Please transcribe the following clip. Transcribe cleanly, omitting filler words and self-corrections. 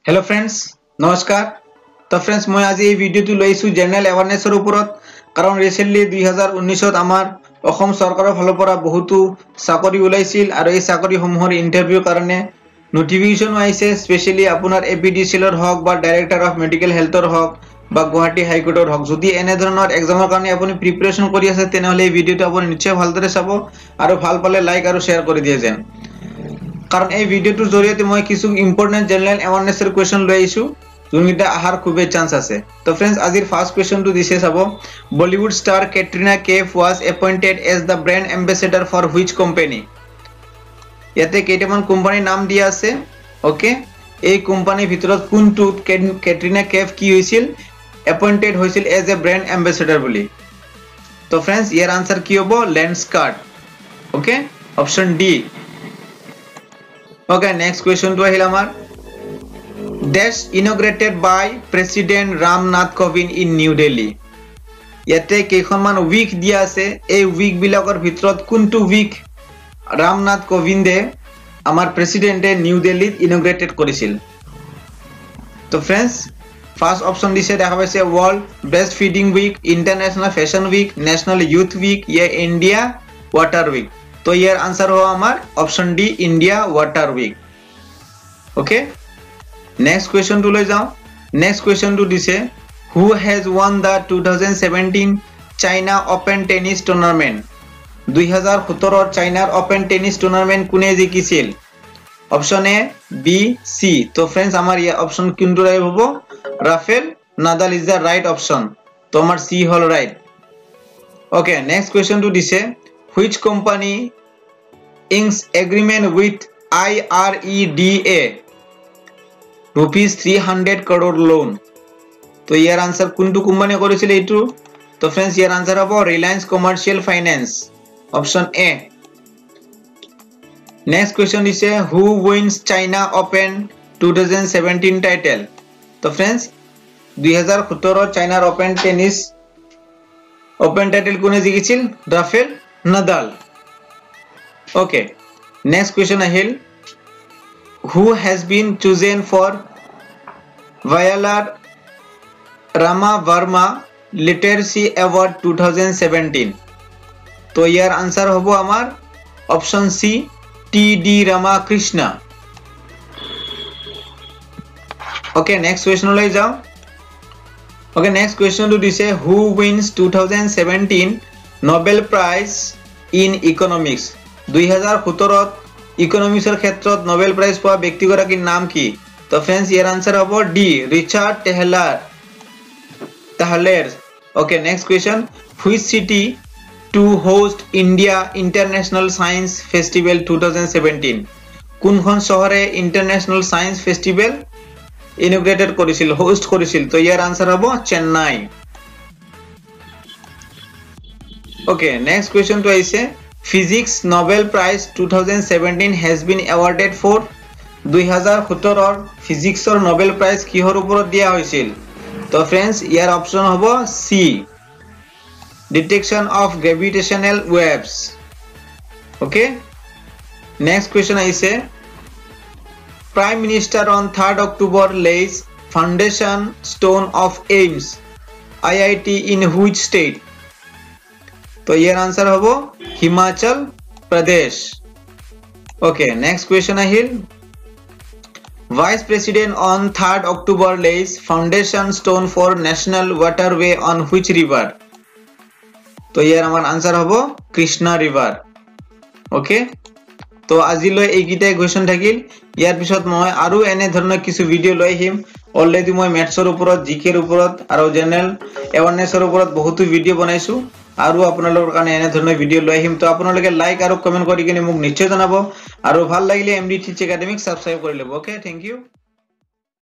Hello friends नमस्कार। तो friends मैं आज ये भिडिओ लैसु जनरल एवारनेसर ऊपर कारण रिसेंटली 2019 आमार অসম सरकारों फाলৰ পৰা বহুতো চাকৰি ওলাইছিল আৰু এই চাকৰিসমূহৰ ইন্টাৰভিউ কাৰণে নোটিফিকেশন আইছে স্পেশালি আপোনাৰ এপিডিসিএলৰ হক বা ডাইৰেক্টৰ অফ মেডিকেল হেলথৰ হক বা গুৱাহাটী হাইকোৰ্টৰ হক যদি এনে ধৰণৰ এক্সামৰ কাৰণে আপুনি প্ৰিপাৰেচন কৰি আছে তেনেহলে এই ভিডিওটো আপুনি নিশ্চয় ভালদৰে চাব আৰু ভাল পালে লাইক আৰু শেয়াৰ কৰি দিয়ে যেন कारण এই ভিডিওটোৰ জৰিয়তে মই কিছু ইম্পৰ্টেন্ট জেনাৰেল এৱাৰনেছৰ কোৱেশ্চন লৈ আইছো যোনটা আহাৰ খুবে চান্স আছে। তো फ्रेंड्स আজিৰ ফাৰ্স্ট কোৱেশ্চনটো দিছে চাব Bollywood star Katrina Kaif was appointed as the brand ambassador for which company. ইয়াতে কেইটামান কোম্পানীৰ নাম দিয়া আছে। ওকে এই কোম্পানীৰ ভিতৰত কোনটো কেটৰিনা কেফ কি হৈছিল এপয়েন্টেড হৈছিল এজ এ ব্ৰ্যান্ড এম্বাসেডৰ বুলি। তো फ्रेंड्स ইয়াৰ আনসাৰ কি হ'ব Lenskart. Okay option D. Okay, next question to Hilamar. Dash inaugurated by President Ramnath Kovind in New Delhi. Yate kekhonman week dia ase ei week bilakor bhitorot kuntu week Ramnath Kovinde amar president e New Delhi inaugurated korisil. To friends first option dise dekha paise World Breastfeeding Week, International Fashion Week, National Youth Week ya India Water Week. तो यार answer हो हमार option D India water week. Okay next question टू ले जाओ। Next question टू दिसे who has won the 2017 China open tennis tournament. 2017 चाइनार ओपन टेनिस टूर्नामेंट कोने जिकिছিল। Option A B C. तो फ्रेंड्स हमार ये ऑप्शन किंतु राइट होबो Rafael Nadal is the right option. तो हमार सी होल राइट। ओके नेक्स्ट क्वेश्चन टू दिसे which company inks agreement with IREDA rupees 300 crore loan। तो यार आंसर कुंटू কোম্পানি করেছিল এইটো। তো फ्रेंड्स यार आंसर হবে Reliance commercial finance option A. Next question দিছে হু উইন্স চাইনা ওপেন 2017 টাইটেল। তো फ्रेंड्स 2017 চাইনার ওপেন টেনিস ওপেন টাইটেল কোনে জিকিছিল Rafael Nadal. Okay. Next question ahil. Who has been chosen for Viola Rama Verma Literacy Award 2017? तो यार answer होबो आमार option C TD. Ramakrishna. Okay, next question লৈ যাও। Okay, next question to this who wins 2017 Nobel Prize in Economics। 2017 ইকোনমিক্সৰ ক্ষেত্ৰত Nobel prize পোৱা ব্যক্তিগৰাকীৰ নাম কি। তো फ्रेंड्स ইয়াৰ আনসাৰ হ'ব D Richard Thaler. Okay next question which city to host India international science festival 2017। কোনখন চহৰে ইন্টাৰনেশ্যনেল সায়েন্স ফেষ্টিভেল ইনগ্ৰেটেড কৰিছিল হোস্ট কৰিছিল। তো ইয়াৰ আনসার হ'ব Chennai. Okay, next question to aise Physics Nobel Prize 2017 has been awarded for 2017 Physics or Nobel Prize কিহৰ ওপৰত দিয়া হৈছিল। তো फ्रेंड्स ইয়াৰ অপচন হ'ব C detection of gravitational waves. Okay next question আইছে Prime Minister on 3rd October lays foundation stone of AIIMS IIT in which state? तो यार आंसर होबो Himachal Pradesh. Okay next question আহিল vice president on 3rd October lays foundation stone for national waterway on which river? तो यार আমার answer होबो Krishna river. Okay তো আজিলৈ এইকিটাই কোৱেশ্চন থাকিল। ইয়াৰ পিছত মই আৰু এনে ধৰণৰ কিছু ভিডিও লৈ আহিম। অলৰেডি মই ম্যাথছৰ ওপৰত জিকেৰ ওপৰত আৰু জেনাৰেল এৱাৰনেছৰ ওপৰত বহুতো ভিডিও বনাইছো আৰু আপোনালোকৰ কাৰণে এনে ধৰণৰ ভিডিও লৈ আহিম। তো আপোনালোকে লাইক আৰু কমেন্ট কৰি কিনে মোক নিশ্চয় জনাব আৰু ভাল লাগিলে এমডি টিচ একাডেমিক সাবস্ক্ৰাইব কৰি ল'ব। Okay thank U.